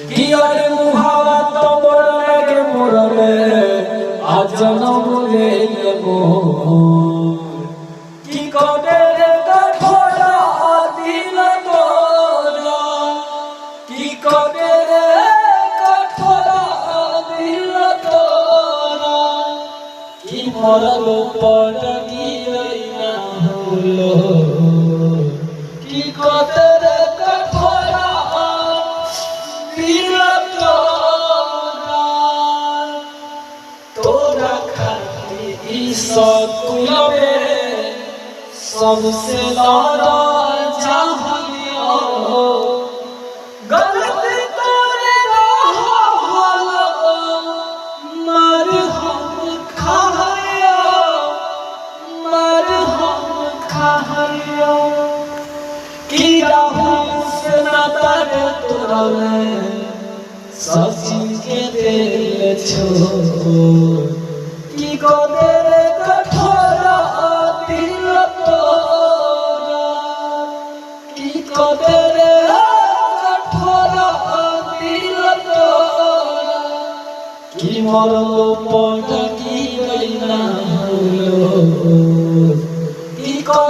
কিয়ার মুহাবত মরলে কে মরলে আজ জনম দেব কি করে রে কঠোরা দিল তোরা কি করে রে কঠোরা দিল তোরা কি মরলো পর কি না হলো কি করে রে सबसे लारा जहानिया गलती करे रहल मर हम खाया की राहुल से नातर तुरले सची के दिल छोड़ की को तेरे कठोरा दिल तोरा की को तेरे कठोरा दिल तोरा की मरलो पड़ की गई ना हलो की को